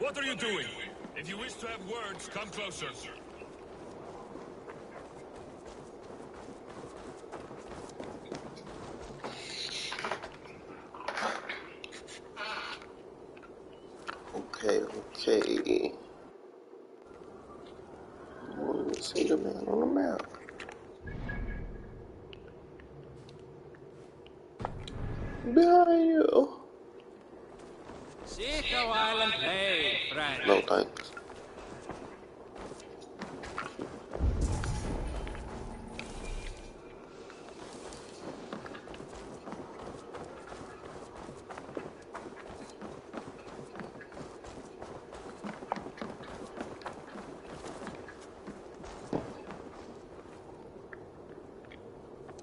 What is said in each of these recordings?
What are you doing? If you wish to have words, come closer. Okay. Let's see the man on the map. Behind you. Sit a while and play, friend. No thanks.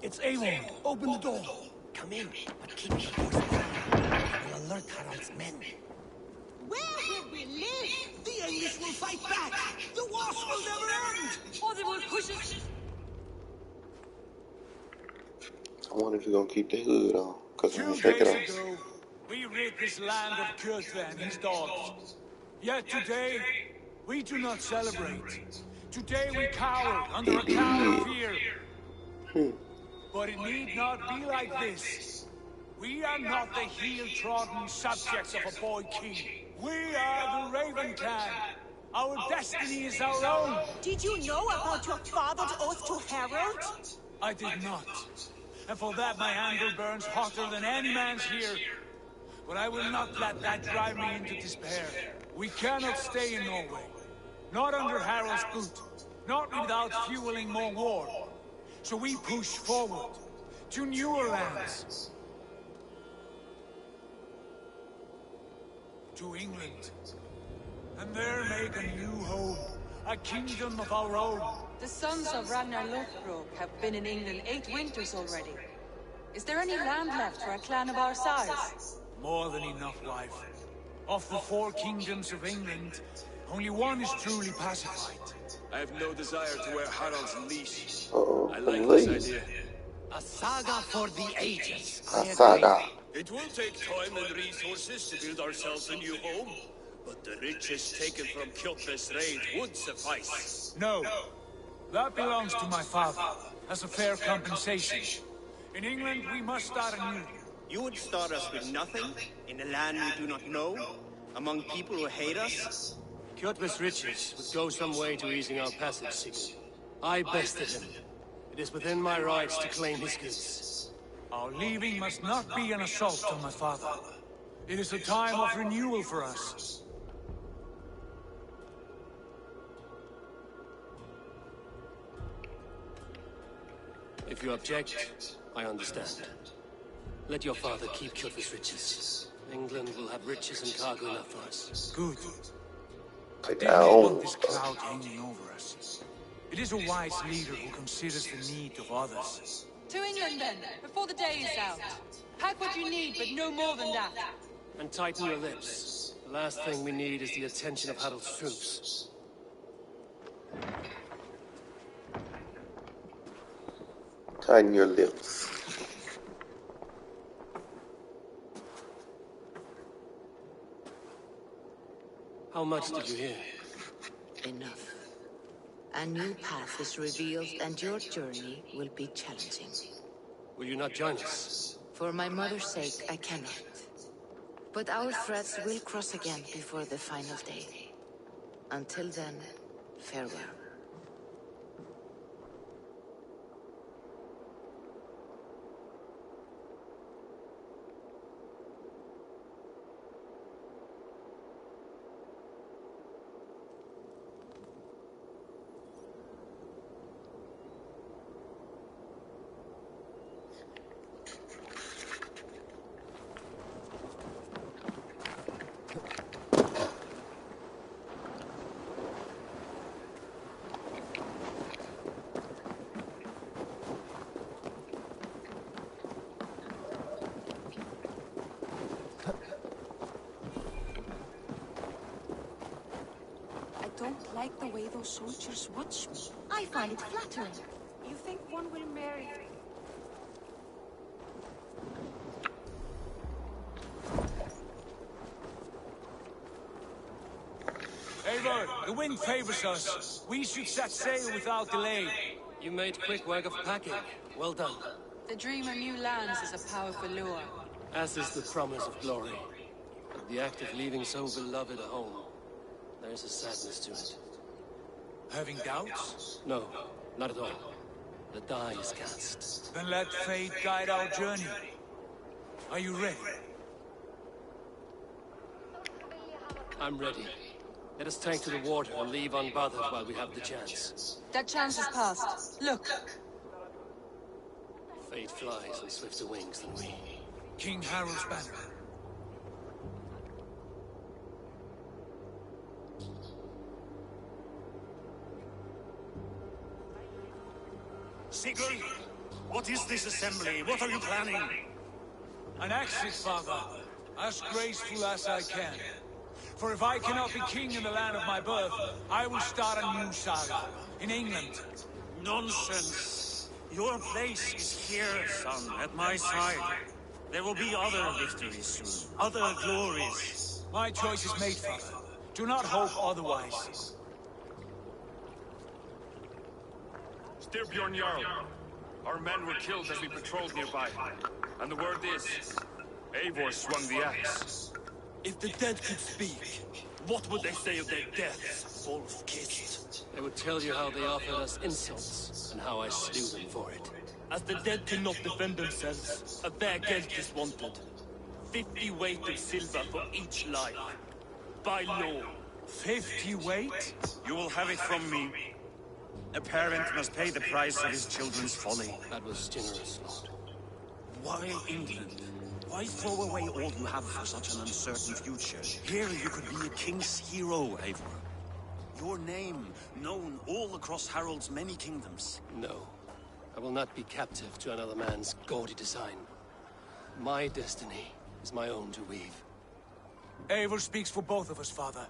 It's Avon. Open the door. Come in, but keep your voices down. I will alert Harald's men. Where will we live? The English will fight back. The wars will never end. Or they will push us. I wonder if you're gonna keep the hood on, cause I 2 ain't taking days off. ago, we rid this land of Kjotve and his dogs. Yet today, we do not celebrate. Today we cower under a cloud of fear. But it need not be like this. We are not the heel-trodden subjects of a boy king. We are the Raven Clan. Our destiny is our own. Did you know about your father's oath to Harold? I did not. And for that my anger burns hotter than any man's here. But I will not let that drive me into despair. We cannot stay in Norway. Not under Harald's boot. Not without fueling more war. So we push forward to newer lands. To England. And there make a new home. A kingdom of our own. The sons of Ragnar Lothbrok have been in England 8 winters already. Is there any land left for a clan of our size? More than enough, wife. Of the 4 kingdoms of England, only one is truly pacified. I have no desire to wear Harald's leash. Uh-oh, I like leash. this idea. A saga for the ages. A saga. It will take time and resources to build ourselves a new home, but the riches taken from Kjotve's raid would suffice. No. That belongs to my father, as a fair compensation. In England, we must start anew. You would start us with nothing, in a land we do not know, among people who hate us? Kjotve's riches would go some way to easing our passage, Sigurd. I bested him. It is within my rights to claim his goods. Our leaving must not be an assault on my father. It is a time of renewal for us. If you object, I understand. Let your father keep Kjotve's riches. England will have riches and cargo enough for us. Good. Take Did that not out. want this cloud hanging over us. It is a wise leader who considers the need of others. To England then, before the day is out. Pack what you need, but no more than that. And tighten your lips. The last thing we need is the attention of Harald's troops. Tighten your lips. How much did you hear? Enough. A new path is revealed and your journey will be challenging. Will you not join us? For my mother's sake, I cannot. But our threads will cross again before the final day. Until then, farewell. I don't like the way those soldiers watch me. I find it flattering. You think one will marry? Eivor, the wind favors us. We should set sail without delay. You made quick work of packing. Well done. The dream of new lands is a powerful lure. As is the promise of glory. But the act of leaving so beloved a home, there's a sadness to it. Having doubts? No, not at all. The die is cast. Then let fate guide our journey. Are you ready? I'm ready. Let us take to the water and leave unbothered while we have the chance. That chance is past. Look! Fate flies on swifter wings than we. King Harald's banner. Sigurd, what is this assembly? What are you planning? An exit, father. As graceful as I can. For if I cannot be king in the land of my birth, I will start a new saga. In England. Nonsense. Your place is here, son, at my side. There will be other victories soon. Other glories. My choice is made, father. Do not hope otherwise. Styrbjorn Jarl. Our men were killed as we patrolled nearby. And the word is, Eivor swung the axe. If the dead could speak, what would they say of their deaths, wolf-kissed? They would tell you how they offered us insults, and how I slew them for it. As the dead cannot defend themselves, a bare gelt is wanted. 50 weight of silver for each life. By law. 50 weight? You will have it from me. A parent must pay the price of his children's folly. That was generous, Lord. Why England? Why throw away all you have for such an uncertain future? Here you could be a king's hero, Eivor. Your name known all across Harald's many kingdoms. No. I will not be captive to another man's gaudy design. My destiny is my own to weave. Eivor speaks for both of us, father.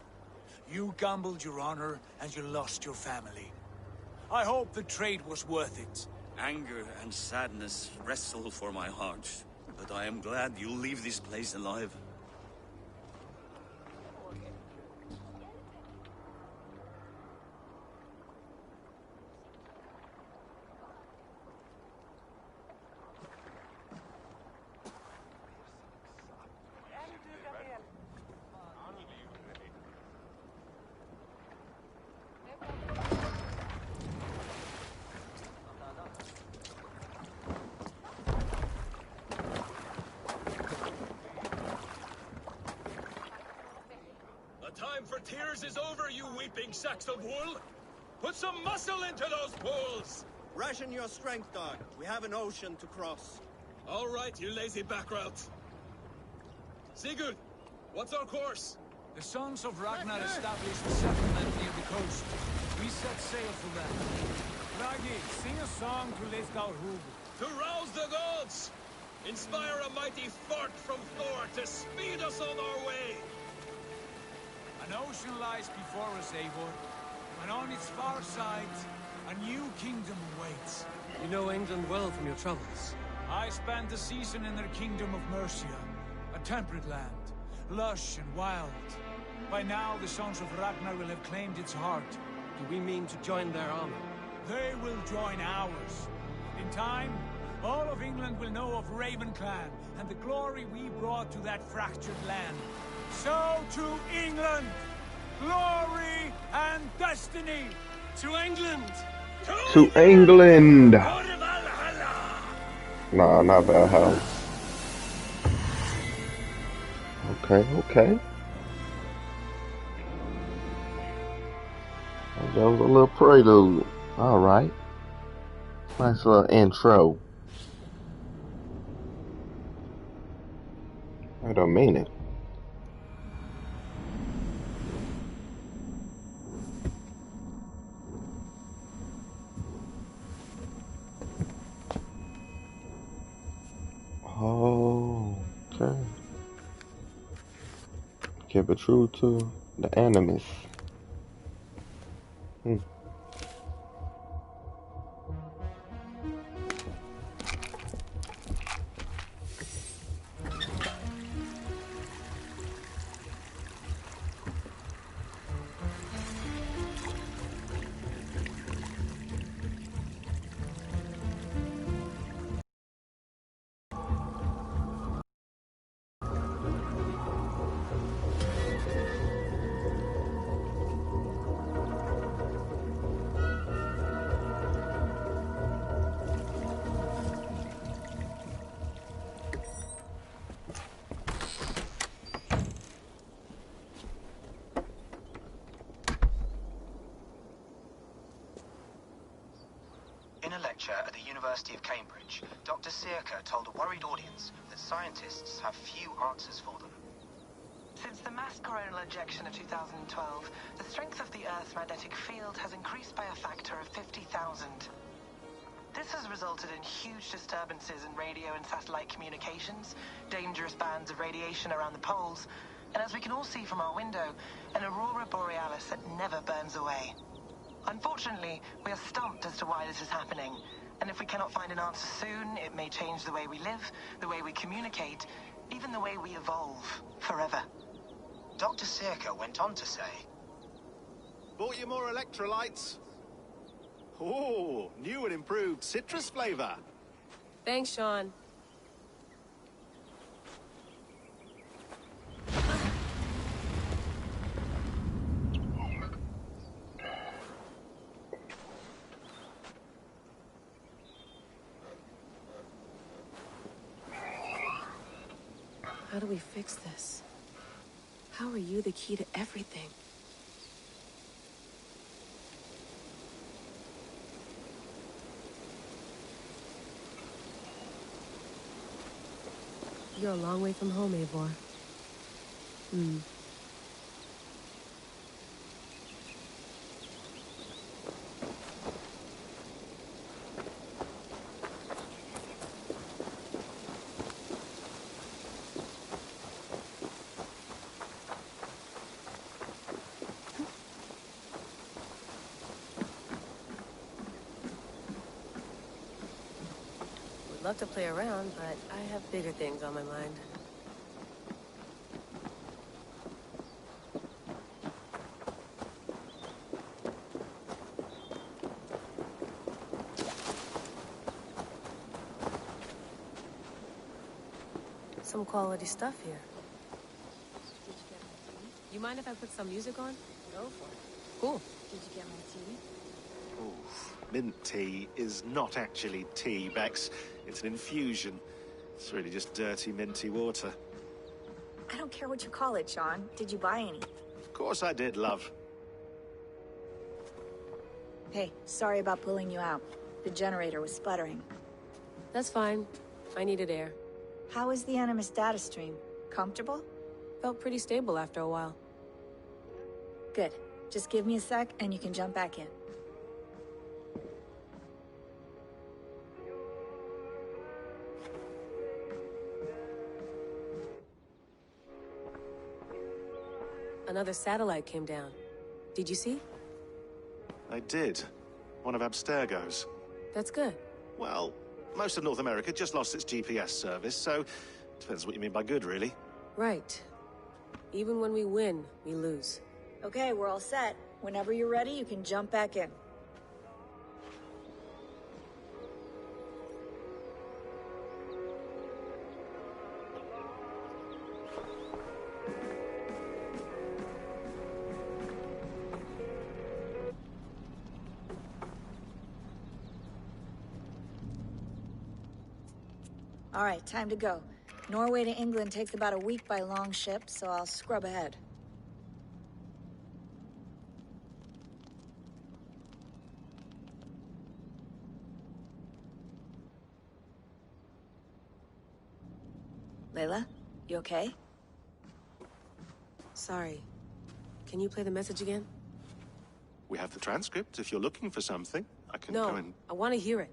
You gambled your honor, and you lost your family. I hope the trade was worth it. Anger and sadness wrestle for my heart, but I am glad you'll leave this place alive. Time for tears is over, you weeping sacks of wool! Put some muscle into those pools! Ration your strength, dog. We have an ocean to cross. All right, you lazy backrout. Sigurd, what's our course? The sons of Ragnar established a settlement near the coast. We set sail for them. Raggi, sing a song to lift our hoob. To rouse the gods! Inspire a mighty fart from Thor to speed us on our way! An ocean lies before us, Eivor, and on its far side, a new kingdom awaits. You know England well from your travels. I spent a season in their kingdom of Mercia, a temperate land, lush and wild. By now, the sons of Ragnar will have claimed its heart. Do we mean to join their army? They will join ours. In time, all of England will know of Raven Clan and the glory we brought to that fractured land. So to England! Glory and destiny! To England! To England! Nah, not Valhalla. Okay, okay. That was a little prelude. Alright. Nice little intro. I don't mean it. Oh, okay. Keep it true to the enemies. researcher at the University of Cambridge, Dr. Circa told a worried audience that scientists have few answers for them. Since the mass coronal ejection of 2012, the strength of the Earth's magnetic field has increased by a factor of 50,000. This has resulted in huge disturbances in radio and satellite communications, dangerous bands of radiation around the poles, and as we can all see from our window, an aurora borealis that never burns away. Unfortunately, we are stumped as to why this is happening, and if we cannot find an answer soon, it may change the way we live, the way we communicate, even the way we evolve, forever. Dr. Circa went on to say, "Bought you more electrolytes? Oh, new and improved citrus flavor." Thanks, Sean. How do we fix this? How are you the key to everything? You're a long way from home, Eivor. Would love to play around, but I have bigger things on my mind. Some quality stuff here. You mind if I put some music on? Go for it. Cool. Did you get my tea? Oh, mint tea is not actually tea, Bex. It's an infusion. It's really just dirty, minty water. I don't care what you call it, Sean. Did you buy any? Of course I did, love. Hey, sorry about pulling you out. The generator was sputtering. That's fine. I needed air. How is the Animus data stream? Comfortable? Felt pretty stable after a while. Good. Just give me a sec and you can jump back in. Another satellite came down. Did you see? I did. One of Abstergo's. That's good. Well, most of North America just lost its GPS service, so depends what you mean by good, really. Right. Even when we win, we lose. Okay, we're all set. Whenever you're ready, you can jump back in. All right, time to go. Norway to England takes about a week by long ship, so I'll scrub ahead. Layla, you okay? Sorry. Can you play the message again? We have the transcript. If you're looking for something, I can go and... No, I want to hear it.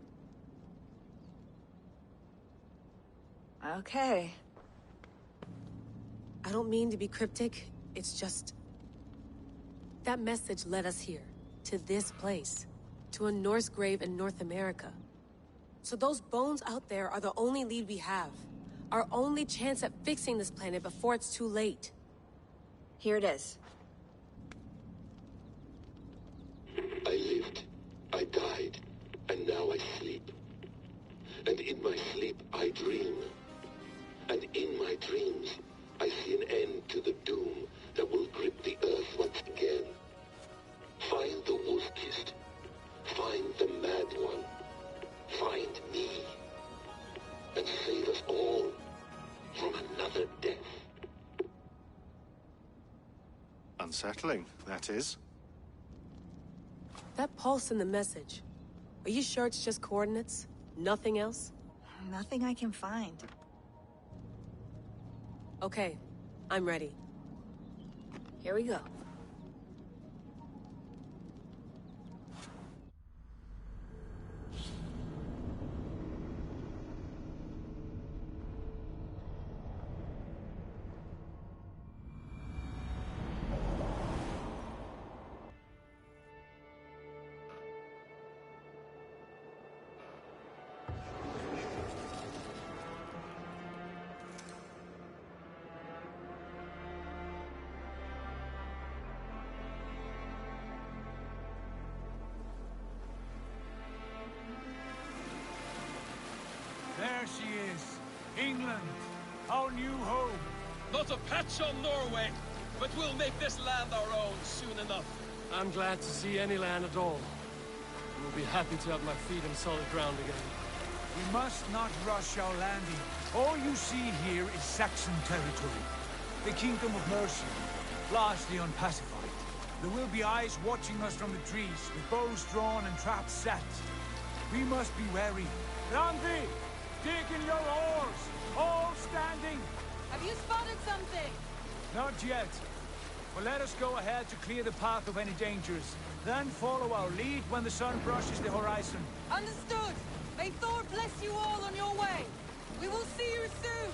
Okay. I don't mean to be cryptic. It's just... that message led us here. To this place. To a Norse grave in North America. So those bones out there are the only lead we have. Our only chance at fixing this planet before it's too late. Here it is. I lived, I died, and now I sleep. And in my sleep I dream. And in my dreams, I see an end to the doom that will grip the Earth once again. Find the wolf-kissed. Find the mad one. Find me. And save us all from another death. Unsettling, that is. That pulse in the message. Are you sure it's just coordinates? Nothing else? Nothing I can find. Okay, I'm ready. Here we go. There she is. England. Our new home. Not a patch on Norway, but we'll make this land our own soon enough. I'm glad to see any land at all. I will be happy to have my feet on solid ground again. We must not rush our landing. All you see here is Saxon territory. The Kingdom of Mercia, largely unpacified. There will be eyes watching us from the trees, with bows drawn and traps set. We must be wary. Randi! Dig in your oars! All standing! Have you spotted something? Not yet. But let us go ahead to clear the path of any dangers. Then follow our lead when the sun brushes the horizon. Understood! May Thor bless you all on your way! We will see you soon!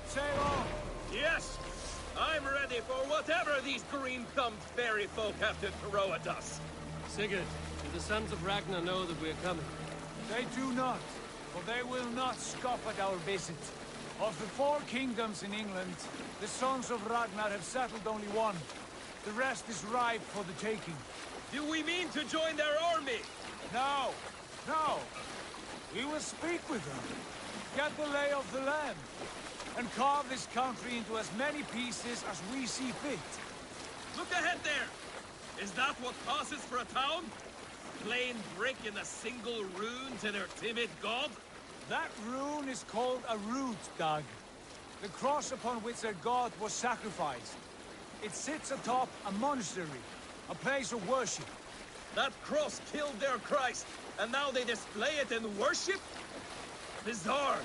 Sail on! Yes! I'm ready for whatever these green-thumbed fairy folk have to throw at us. Sigurd, do the sons of Ragnar know that we are coming? They do not, for they will not scoff at our visit. Of the 4 kingdoms in England, the sons of Ragnar have settled only one. The rest is ripe for the taking. Do we mean to join their army? No, no. We will speak with them, get the lay of the land, and carve this country into as many pieces as we see fit. Look ahead there! Is that what passes for a town? Plain brick in a single rune to their timid god? That rune is called a root, Dag. The cross upon which their god was sacrificed. It sits atop a monastery, a place of worship. That cross killed their Christ, and now they display it in worship? Bizarre!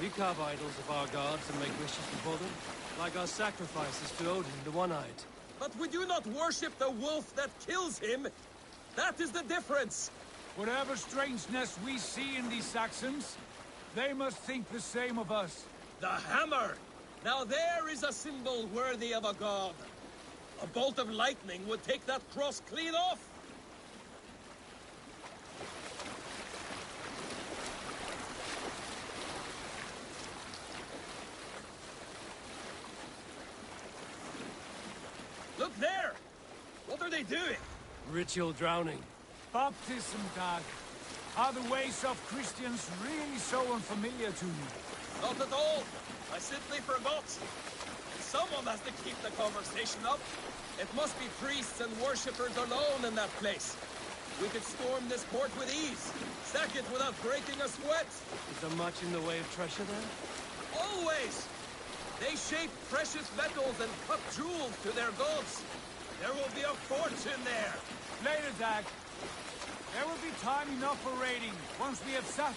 We carve idols of our gods and make wishes before them, like our sacrifices to Odin, the One-Eyed. But we do not worship the wolf that kills him! That is the difference! Whatever strangeness we see in these Saxons, they must think the same of us. The hammer! Now there is a symbol worthy of a god. A bolt of lightning would take that cross clean off! Look there! What are they doing? Ritual drowning. Baptism, Dag. Are the ways of Christians really so unfamiliar to you? Not at all. I simply forgot. Someone has to keep the conversation up. It must be priests and worshippers alone in that place. We could storm this port with ease. Sack it without breaking a sweat. Is there much in the way of treasure there? Always! They shape precious metals and cut jewels to their gods. There will be a fortune there. Later, Dag. There will be time enough for raiding, once we have settled.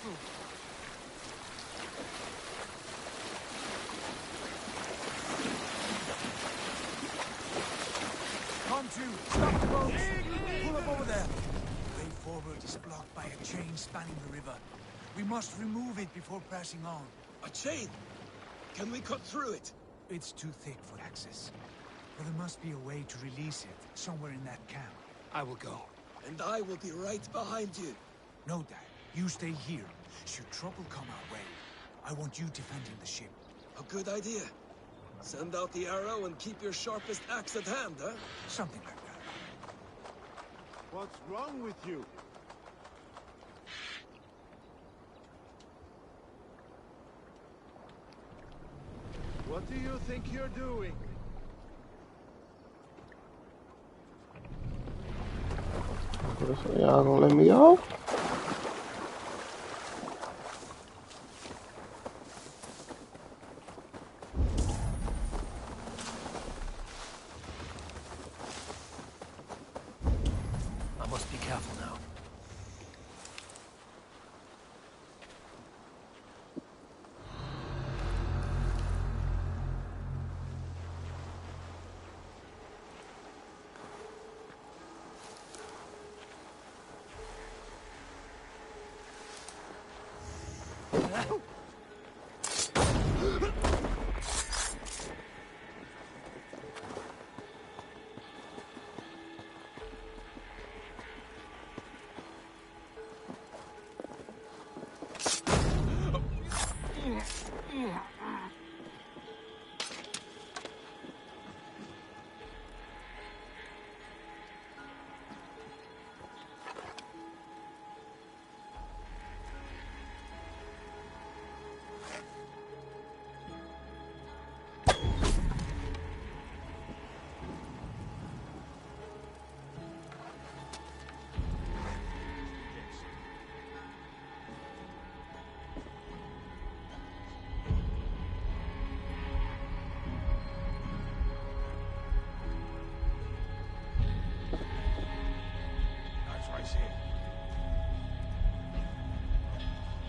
Come to! Stop the boats! Pull up over there! The way forward is blocked by a chain spanning the river. We must remove it before pressing on. A chain? Can we cut through it? It's too thick for access. But there must be a way to release it, somewhere in that camp. I will go. And I will be right behind you. No, Dad. You stay here. Should trouble come our way, I want you defending the ship. A good idea. Send out the arrow and keep your sharpest axe at hand, huh? Something like that. What's wrong with you? What do you think you're doing? Y'all gonna let me off? I must be careful now.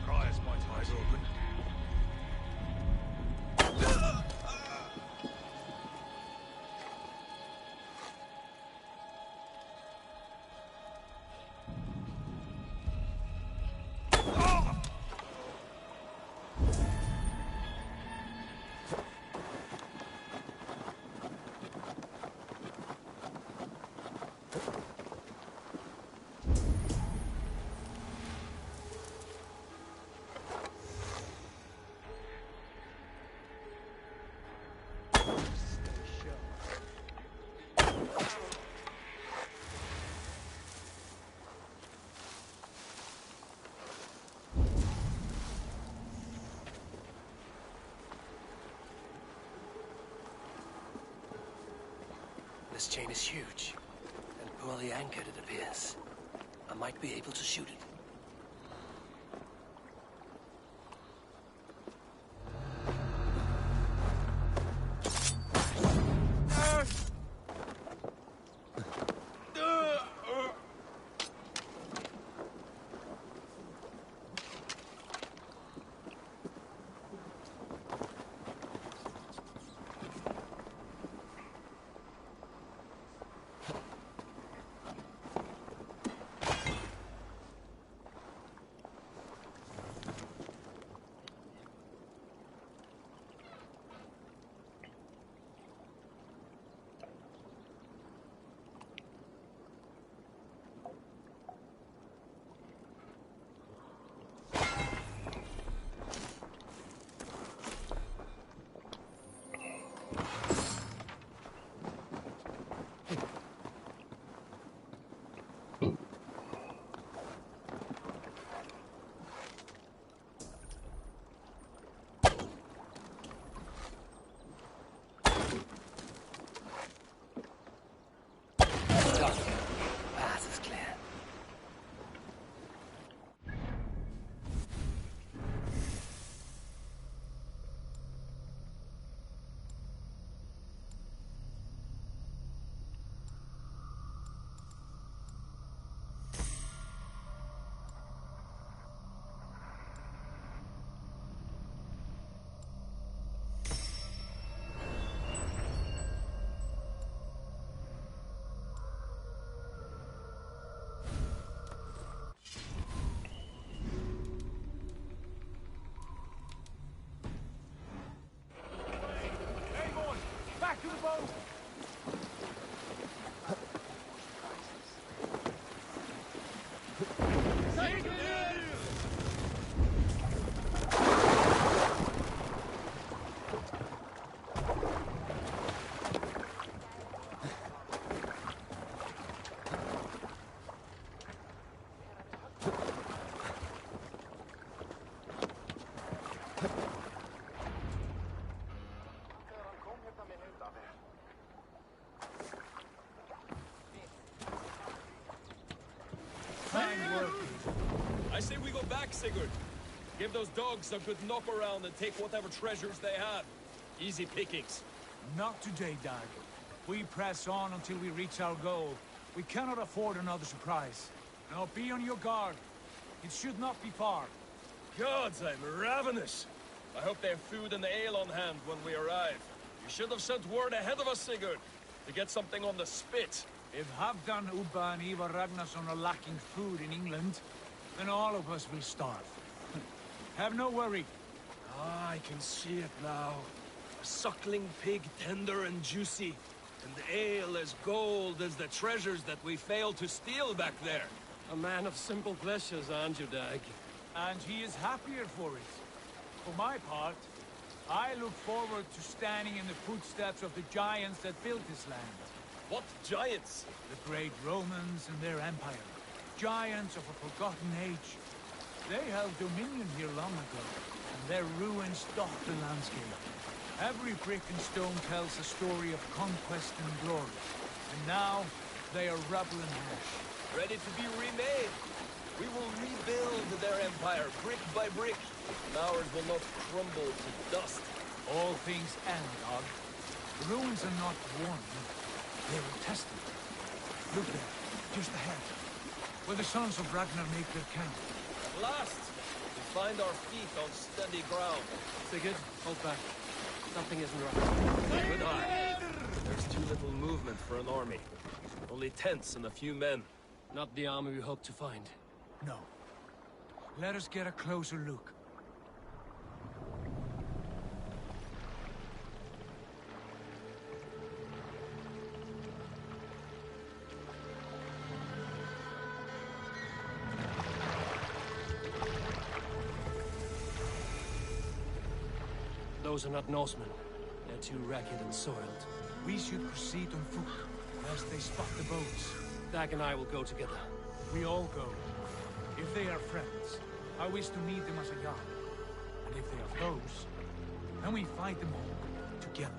Prior's my eyes open. This chain is huge, and poorly anchored, it appears. I might be able to shoot it. Path is clear. Back to the boat! I say we go back, Sigurd. Give those dogs a good knock around and take whatever treasures they have. Easy pickings. Not today, Dag. We press on until we reach our goal. We cannot afford another surprise. Now be on your guard. It should not be far. Gods, I'm ravenous. I hope they have food and ale on hand when we arrive. You should have sent word ahead of us, Sigurd, to get something on the spit. If Halfdan, Ubba and Ivar Ragnarsson are lacking food in England, then all of us will starve. Have no worry. Ah, I can see it now. A suckling pig, tender and juicy. And ale as gold as the treasures that we failed to steal back there. A man of simple pleasures, aren't you, Dag? And he is happier for it. For my part, I look forward to standing in the footsteps of the giants that built this land. What giants? The great Romans and their empire. Giants of a forgotten age. They held dominion here long ago, and their ruins dot the landscape. Every brick and stone tells a story of conquest and glory. And now, they are rubble and ash. Ready to be remade. We will rebuild their empire, brick by brick. And ours will not crumble to dust. All things end, Dog. The ruins are not worn. They were tested. Look there, just ahead. Where the sons of Ragnar make their camp. At last, we find our feet on steady ground. Sigurd, hold back. Something isn't right. Good eye. There's too little movement for an army. Only tents and a few men. Not the army we hope to find. No. Let us get a closer look. Those are not Norsemen. They're too ragged and soiled. We should proceed on foot, lest they spot the boats. Dag and I will go together. We all go. If they are friends, I wish to meet them as a yard. And if they are foes, then we fight them all, together.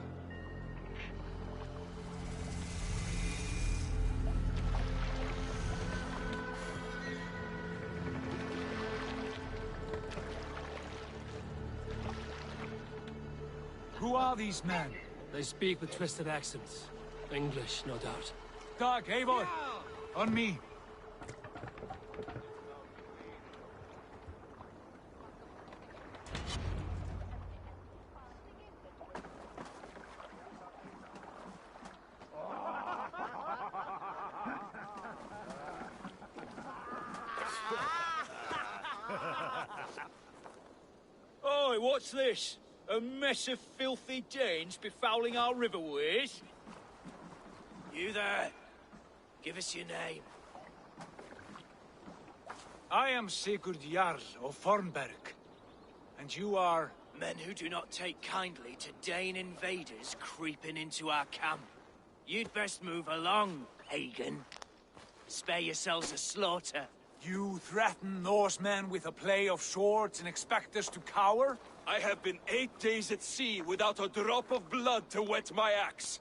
Who are these men? They speak with twisted accents. English, no doubt. Dag, Eivor! On me! Oi, what's this? A mess of filthy Danes befouling our riverways? You there! Give us your name. I am Sigurd Jarl of Fornberg. And you are... Men who do not take kindly to Dane invaders creeping into our camp. You'd best move along, pagan. Spare yourselves a slaughter. You threaten Norsemen with a play of swords and expect us to cower? I have been 8 days at sea without a drop of blood to wet my axe.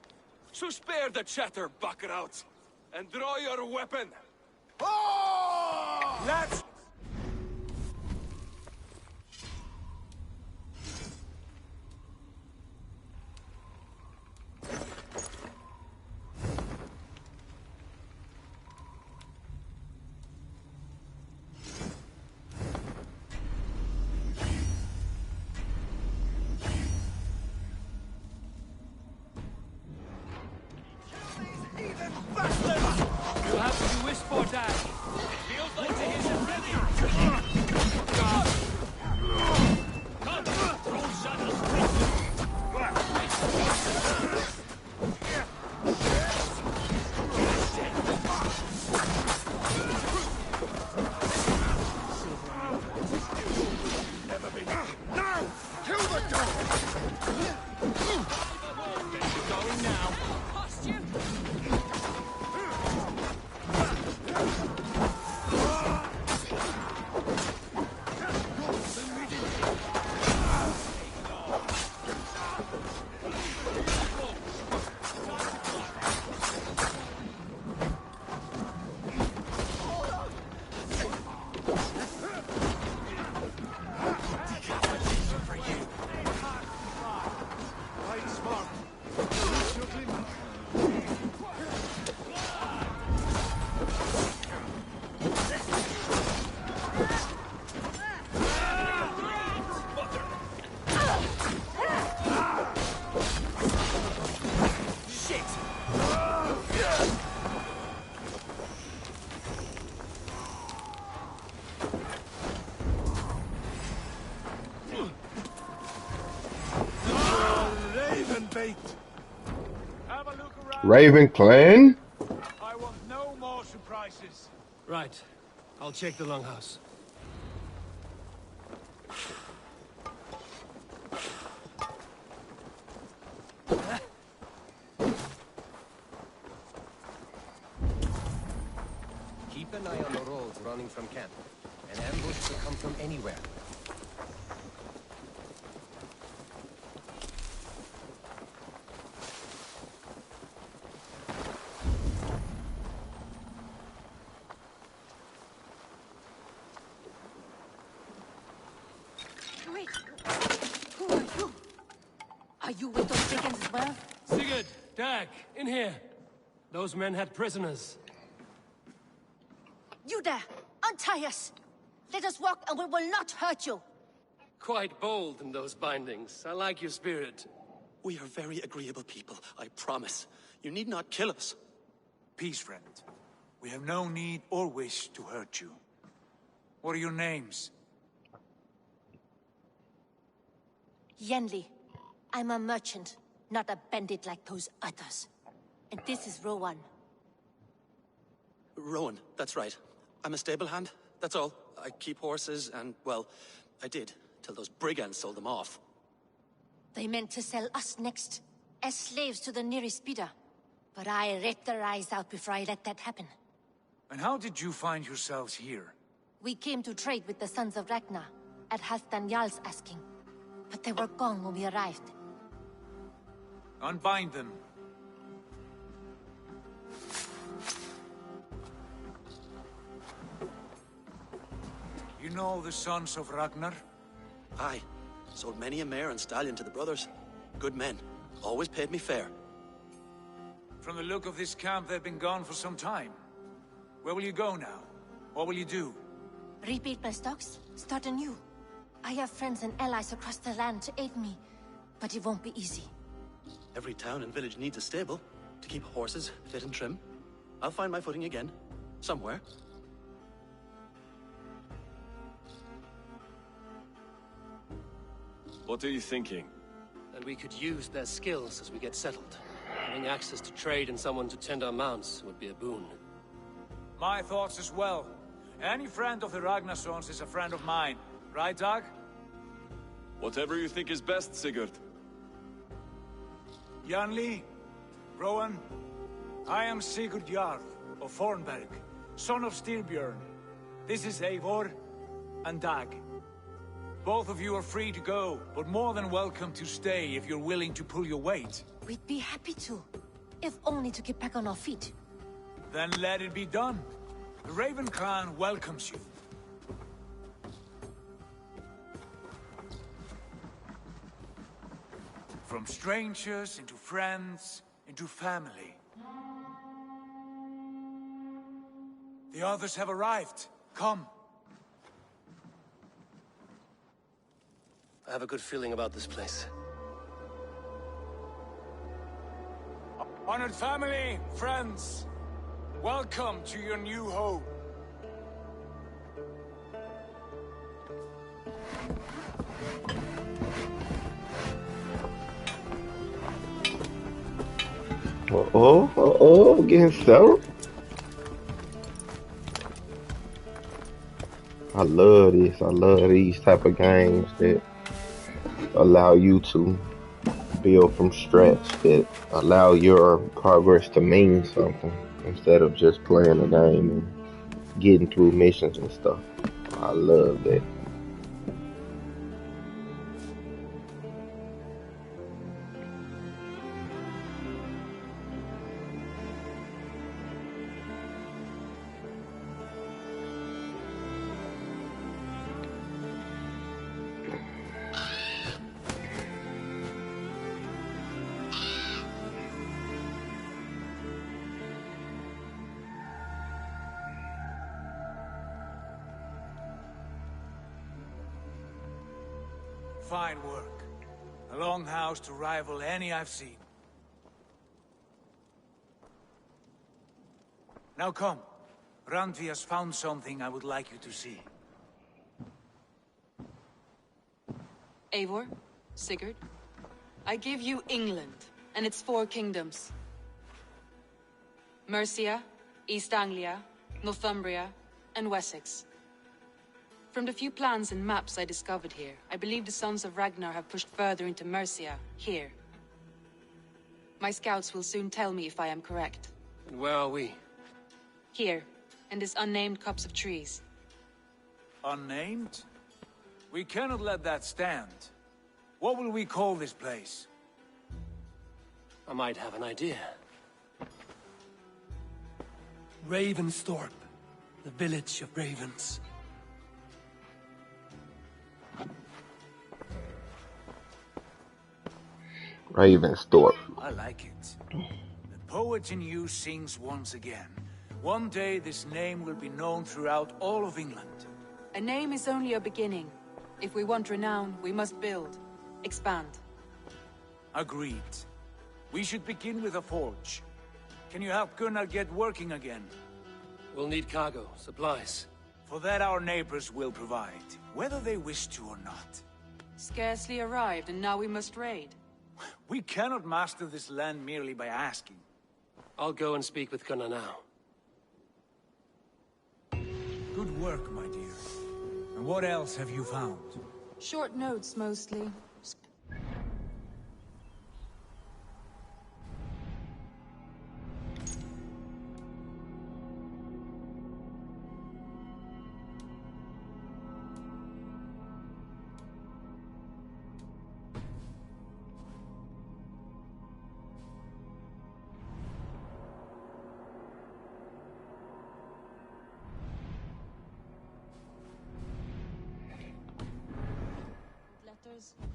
So spare the chatter, buckerout, and draw your weapon. Oh! Let's... You'll have to do whisper, Dad. Feels like he isn't ready. Come, throw shadows. Now! Kill the dog! Going now. fate. Have a look around. Raven Clan? I want no more surprises. Right. I'll check the longhouse. Keep an eye on the roads running from camp. An ambush could come from anywhere. Wait. Who are you? Are you with those chickens as well? Sigurd! Dag! In here! Those men had prisoners. You there! Untie us! Let us walk and we will not hurt you! Quite bold in those bindings. I like your spirit. We are very agreeable people, I promise. You need not kill us. Peace, friend. We have no need or wish to hurt you. What are your names? Yenli. I'm a merchant, not a bandit like those others. And this is Rowan. Rowan, that's right. I'm a stable hand, that's all. I keep horses and, well, I did, till those brigands sold them off. They meant to sell us next, as slaves to the nearest bidder. But I ripped their eyes out before I let that happen. And how did you find yourselves here? We came to trade with the Sons of Ragnar, at Halfdan Jarl's asking. But they were gone when we arrived. Unbind them. You know the Sons of Ragnar? Aye. Sold many a mare and stallion to the brothers. Good men. Always paid me fair. From the look of this camp, they've been gone for some time. Where will you go now? What will you do? Rebuild my stocks, start anew. I have friends and allies across the land to aid me, but it won't be easy. Every town and village needs a stable to keep horses fit and trim. I'll find my footing again. Somewhere. What are you thinking? And we could use their skills as we get settled. Having access to trade and someone to tend our mounts would be a boon. My thoughts as well. Any friend of the Ragnarsons is a friend of mine. Right, Dag? Whatever you think is best, Sigurd. Janli, Rowan, I am Sigurd Jarl of Fornberg, son of Styrbjörn. This is Eivor and Dag. Both of you are free to go, but more than welcome to stay if you're willing to pull your weight. We'd be happy to, if only to get back on our feet. Then let it be done. The Raven Clan welcomes you. From strangers into friends, into family. The others have arrived. Come. I have a good feeling about this place. Honored family, friends, welcome to your new home. Getting settled. I love this. I love these type of games that allow you to build from scratch, that allow your progress to mean something instead of just playing a game and getting through missions and stuff. I love that. Fine work. A longhouse to rival any I've seen. Now come. Randvi has found something I would like you to see. Eivor? Sigurd? I give you England, and its 4 kingdoms. Mercia, East Anglia, Northumbria, and Wessex. From the few plans and maps I discovered here, I believe the Sons of Ragnar have pushed further into Mercia, here. My scouts will soon tell me if I am correct. And where are we? Here, in this unnamed copse of trees. Unnamed? We cannot let that stand. What will we call this place? I might have an idea. Ravensthorpe. The village of ravens. Ravensthorpe. I like it. The poet in you sings once again. One day this name will be known throughout all of England. A name is only a beginning. If we want renown, we must build. Expand. Agreed. We should begin with a forge. Can you help Gunnar get working again? We'll need cargo, supplies. For that our neighbors will provide, whether they wish to or not. Scarcely arrived, and now we must raid. We cannot master this land merely by asking. I'll go and speak with Gunnar now. Good work, my dear. And what else have you found? Short notes, mostly. A few days ago.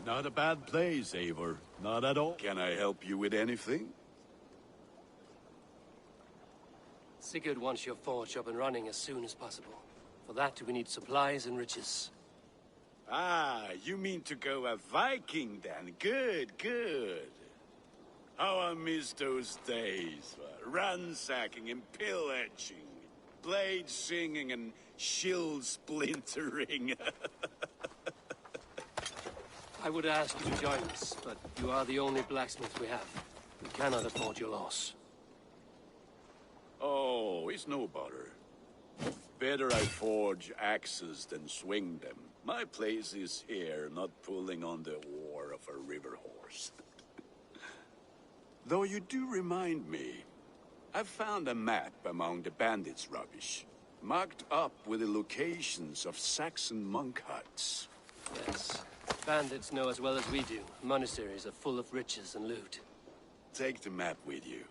Not a bad place, Eivor. Not at all. Can I help you with anything? Sigurd wants your forge up and running as soon as possible. For that, we need supplies and riches. Ah, you mean to go a Viking then? Good, good. How I miss those days. Ransacking and pillaging. Blade singing and shield splintering. I would ask you to join us, but you are the only blacksmith we have. We cannot afford your loss. Oh, it's no bother. Better I forge axes than swing them. My place is here, not pulling on the oar of a river horse. Though you do remind me, I found a map among the bandits' rubbish, marked up with the locations of Saxon monk huts. Yes. Bandits know as well as we do. Monasteries are full of riches and loot. Take the map with you,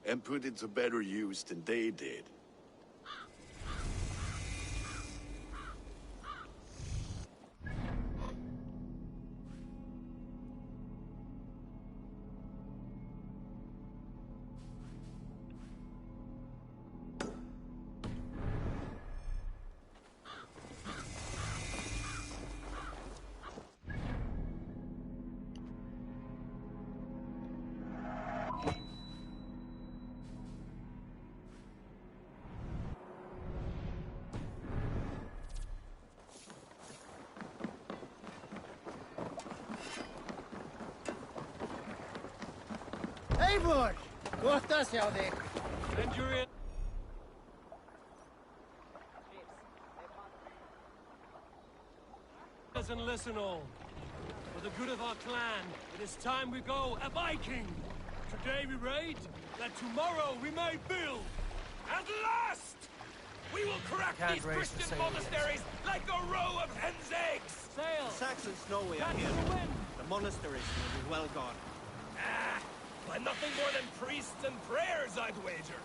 and put it to better use than they did. Eivor! Gott att se dig! Centurion! And listen all. For the good of our clan, it is time we go a Viking! Today we raid, that tomorrow we may build! At last! We will crack these Christian monasteries like a row of hen's eggs! Sail! The Saxons know we are here. The monasteries will be well gone. Ah, by nothing more than priests and prayers, I'd wager.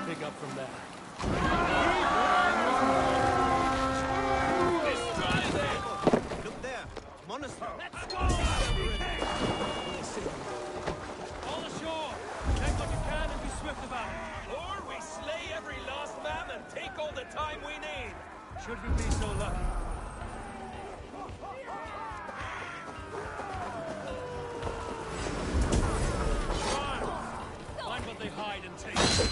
Pick up from there. Look there, monastery. Let's go! All ashore! Take what you can and be swift about it. Or we slay every last man and take all the time we need. Should we be so lucky? Find what they hide and take it.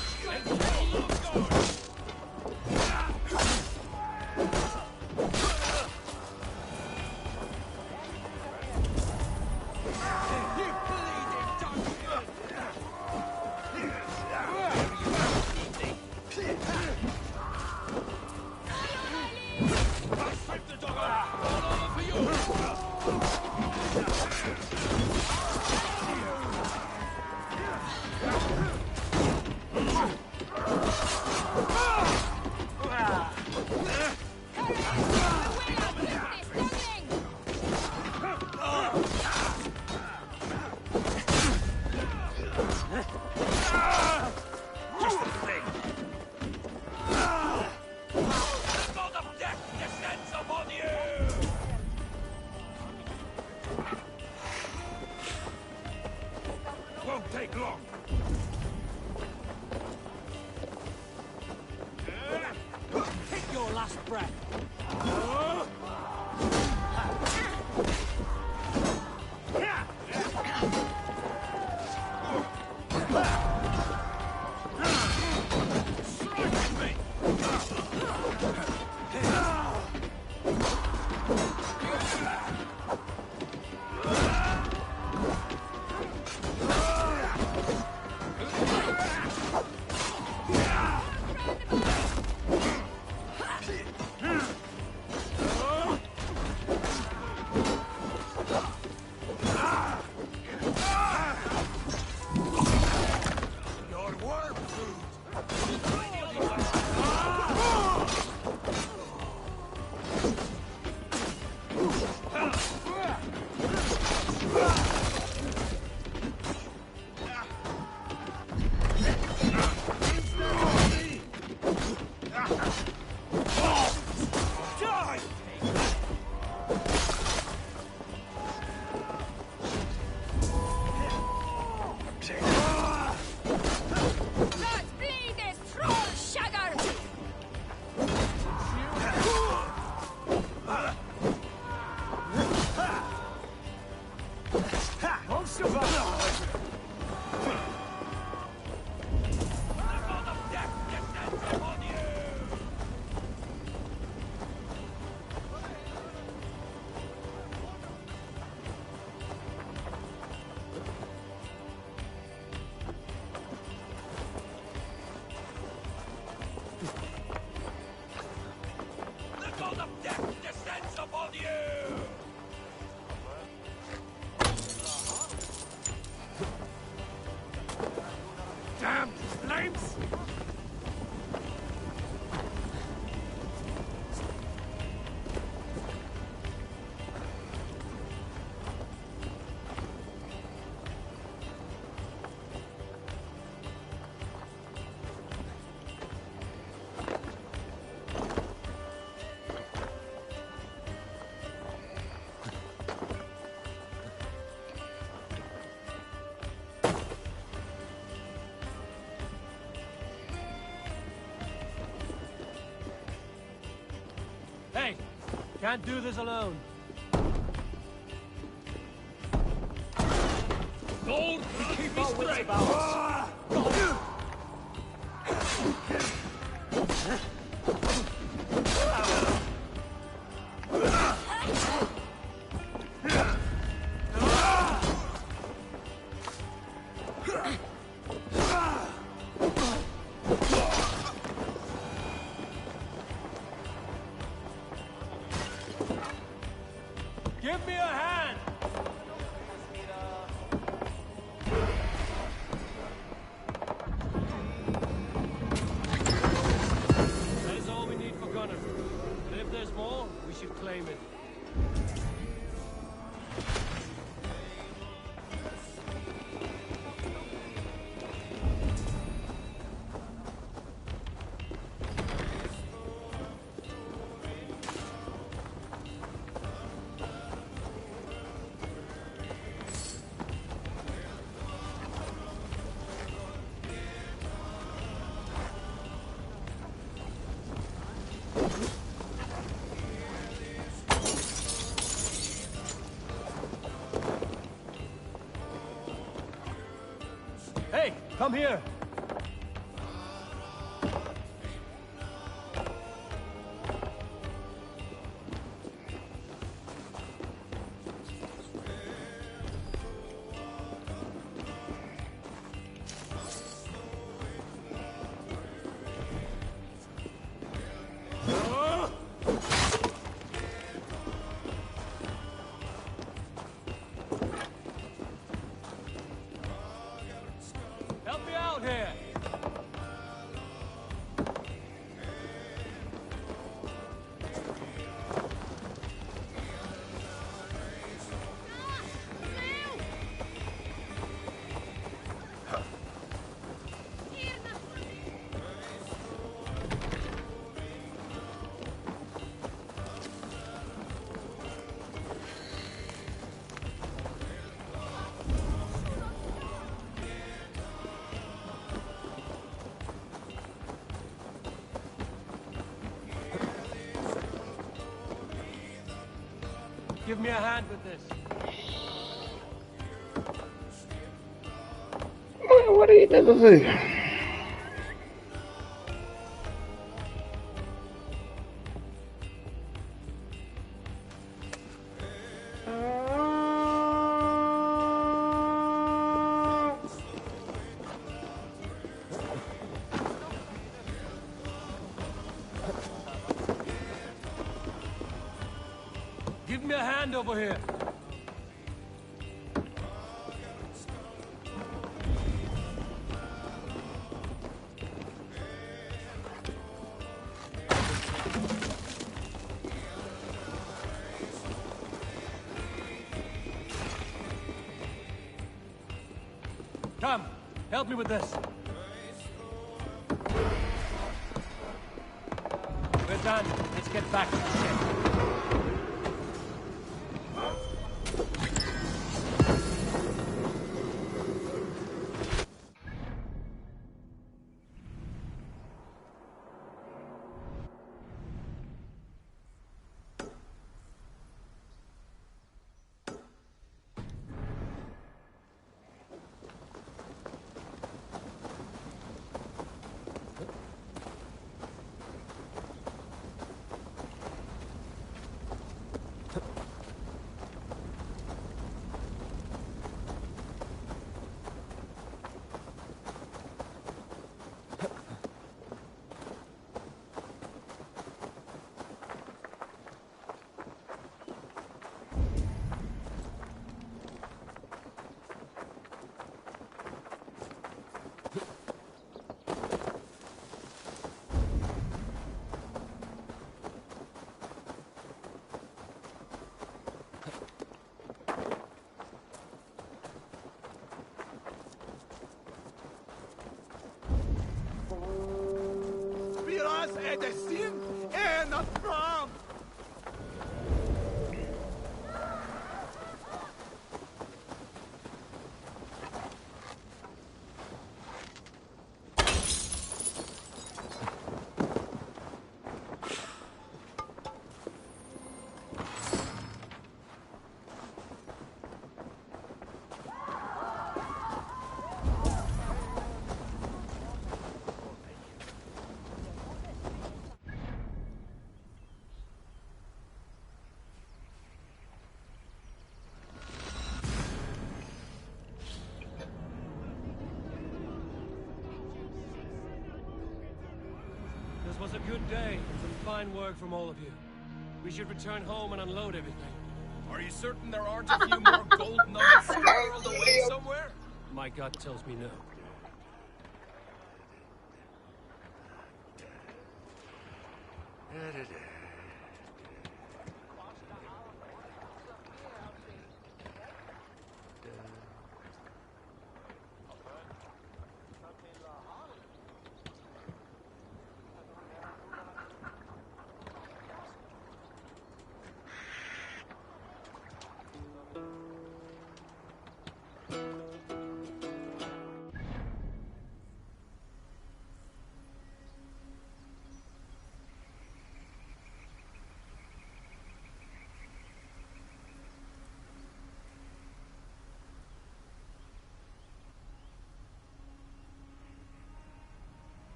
Hey! Can't do this alone. Gold, Keep our wits about us. Give me a hand! That is all we need for Gunner. But if there's more, we should claim it. Hey, come here! Help me out here! Give me a hand with this. What are you niggas do? Give me a hand over here. Come, help me with this. We're done. Let's get back to the ship. Het is zin en het kwam. This was a good day. Some fine work from all of you. We should return home and unload everything. Are you certain there aren't a few more gold nuggets squirreled away somewhere? My gut tells me no.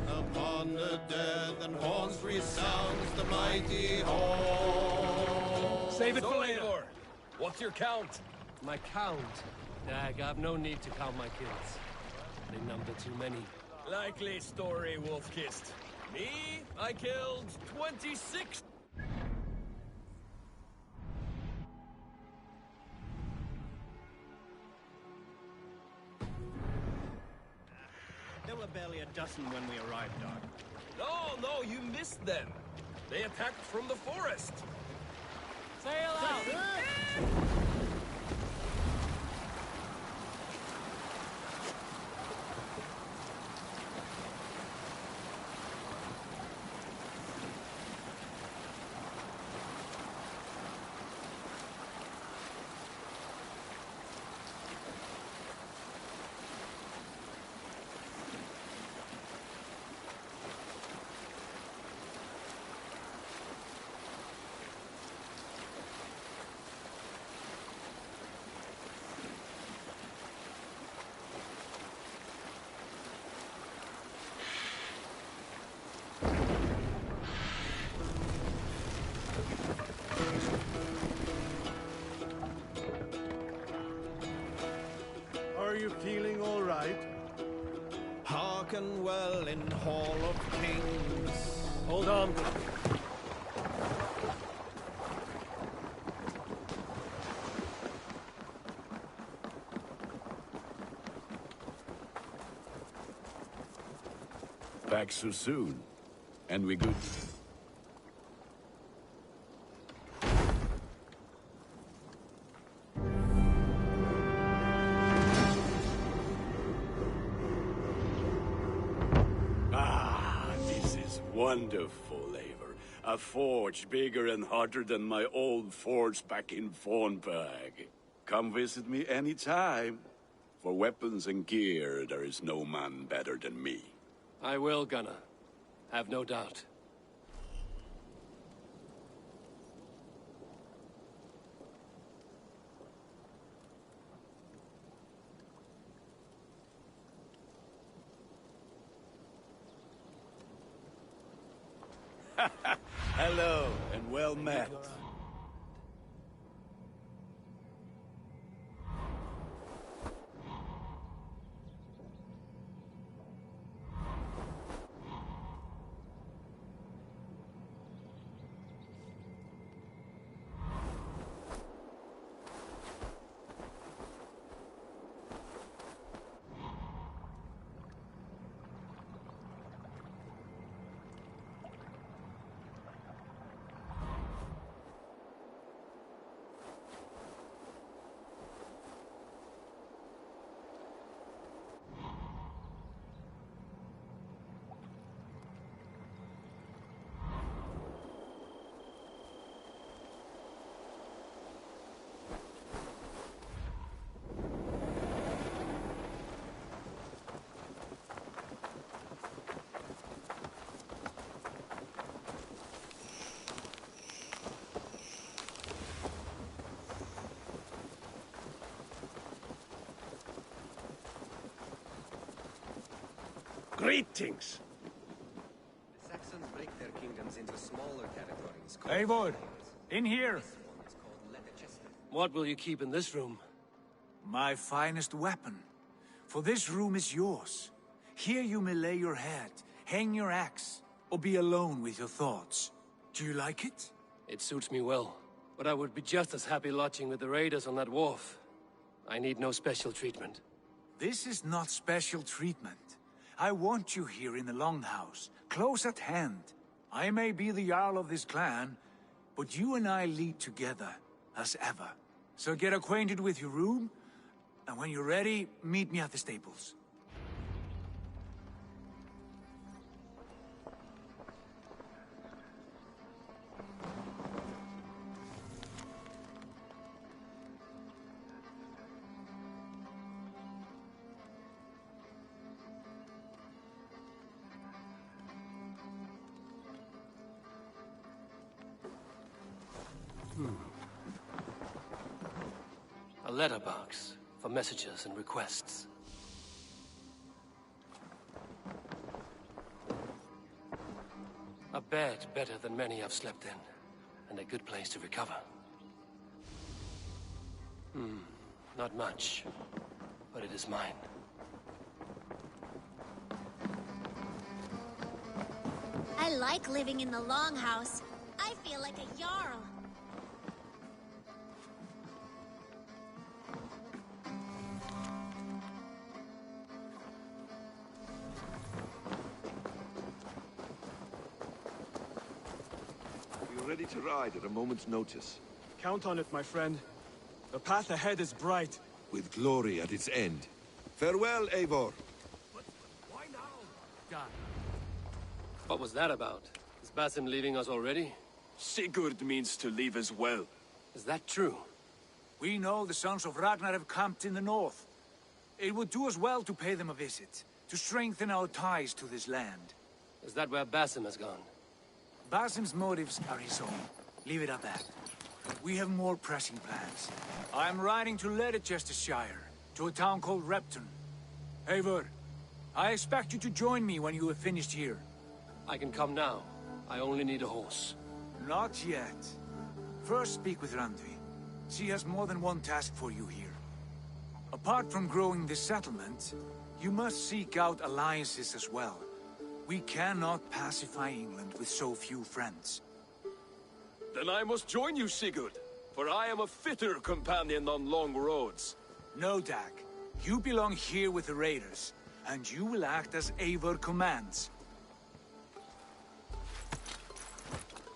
Upon the dead and horns resounds the mighty horn. Save it for later. Eivor, what's your count? My count? Dag, I've no need to count my kills. They number too many. Likely story, Wolf-Kissed. Me, I killed 26. There were barely a dozen when we arrived, Doc. No, you missed them. They attacked from the forest. Sail out! Are you feeling all right? Hearken well in Hall of Kings. Hold on. Back so soon. And we good. This is wonderful, Eivor. A forge bigger and hotter than my old forge back in Fornburg. Come visit me anytime. For weapons and gear, there is no man better than me. I will, Gunnar. Have no doubt. Hello, and well met. Greetings. The Saxons break their kingdoms into smaller territories. Eivor, in here. What will you keep in this room? My finest weapon. For this room is yours. Here you may lay your head, hang your axe, or be alone with your thoughts. Do you like it? It suits me well, but I would be just as happy lodging with the raiders on that wharf. I need no special treatment. This is not special treatment. I want you here in the Longhouse, close at hand. I may be the Jarl of this clan, but you and I lead together, as ever. So get acquainted with your room, and when you're ready, meet me at the stables. A letterbox for messages and requests. A bed better than many I've slept in, and a good place to recover. Not much, but it is mine. I like living in the Longhouse. I feel like a Jarl. We're ready to ride at a moment's notice. Count on it, my friend. The path ahead is bright. With glory at its end. Farewell, Eivor. Why now? Die. What was that about? Is Basim leaving us already? Sigurd means to leave as well. Is that true? We know the sons of Ragnar have camped in the north. It would do us well to pay them a visit, to strengthen our ties to this land. Is that where Basim has gone? Basim's motives are his own. Leave it at that. We have more pressing plans. I am riding to Leicestershire, to a town called Repton. Eivor, I expect you to join me when you have finished here. I can come now. I only need a horse. Not yet. First speak with Randvi. She has more than one task for you here. Apart from growing this settlement, you must seek out alliances as well. We cannot pacify England with so few friends. Then I must join you, Sigurd, for I am a fitter companion on long roads. No, Dag. You belong here with the raiders, and you will act as Eivor commands.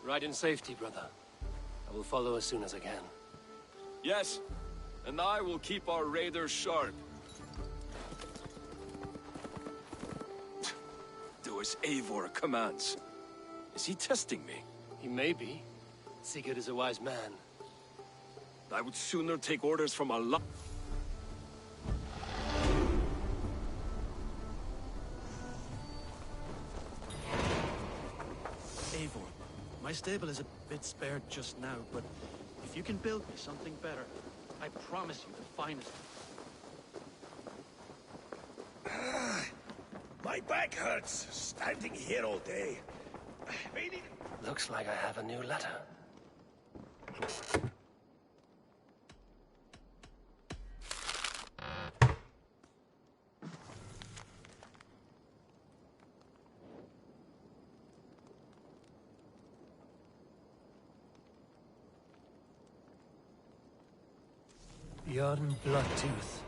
Ride in safety, brother. I will follow as soon as I can. Yes, and I will keep our raiders sharp. Do as Eivor commands. Is he testing me? He may be. Sigurd is a wise man. I would sooner take orders from a lot. Eivor, my stable is a bit spared just now, but if you can build me something better, I promise you the finest. My back hurts, standing here all day. Maybe... Looks like I have a new letter. Bjorn Bloodtooth.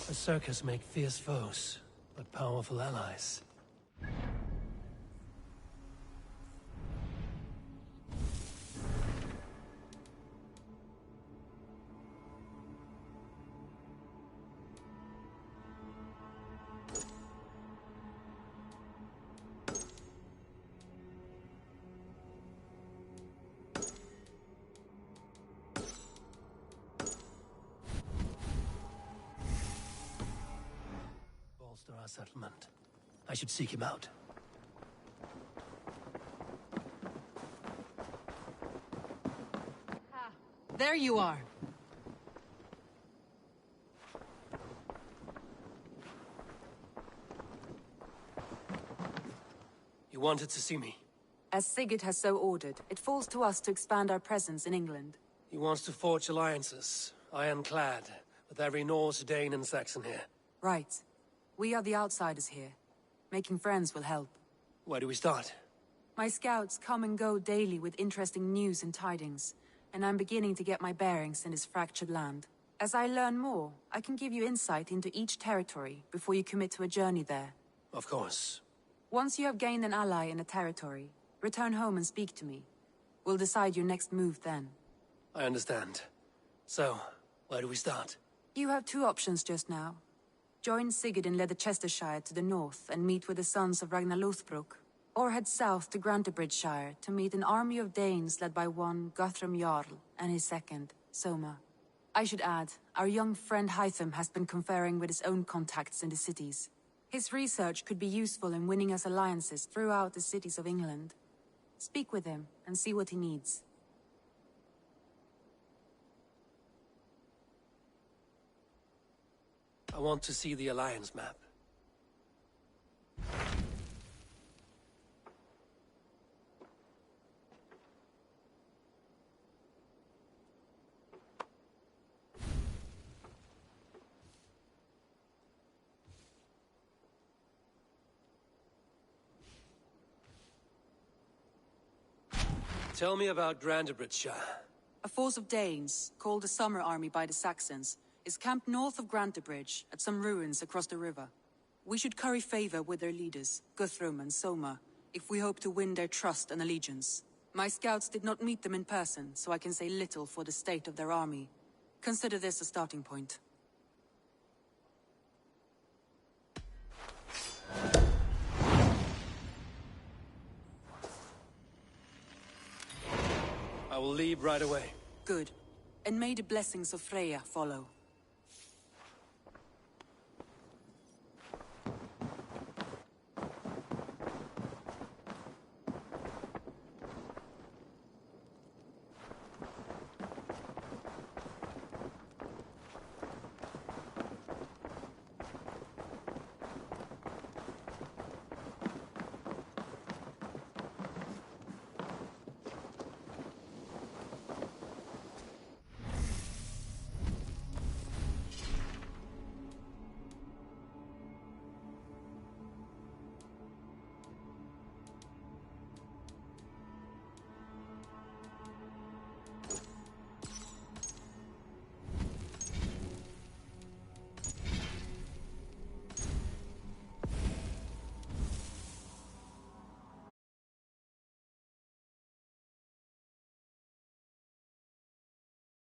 The circus make fierce foes, but powerful allies. Bolster our settlement. I should seek him out. There you are. You wanted to see me? As Sigurd has so ordered, it falls to us to expand our presence in England. He wants to forge alliances, ironclad, with every Norse, Dane, and Saxon here. Right. We are the outsiders here. Making friends will help. Where do we start? My scouts come and go daily with interesting news and tidings, and I'm beginning to get my bearings in this fractured land. As I learn more, I can give you insight into each territory before you commit to a journey there. Of course. Once you have gained an ally in a territory, return home and speak to me. We'll decide your next move then. I understand. So, where do we start? You have two options just now. Join Sigurd in Leicestershire to the north and meet with the sons of Ragnar Lothbrok, or head south to Grantebridgeshire to meet an army of Danes led by one Guthrum Jarl and his second, Soma. I should add, our young friend Hytham has been conferring with his own contacts in the cities. His research could be useful in winning us alliances throughout the cities of England. Speak with him and see what he needs. I want to see the Alliance map. Tell me about Grantebridgeshire. A force of Danes, called the Summer Army by the Saxons, is camped north of Grantebridge at some ruins across the river. We should curry favor with their leaders, Guthrum and Soma, if we hope to win their trust and allegiance. My scouts did not meet them in person, so I can say little for the state of their army. Consider this a starting point. I will leave right away. Good. And may the blessings of Freya follow.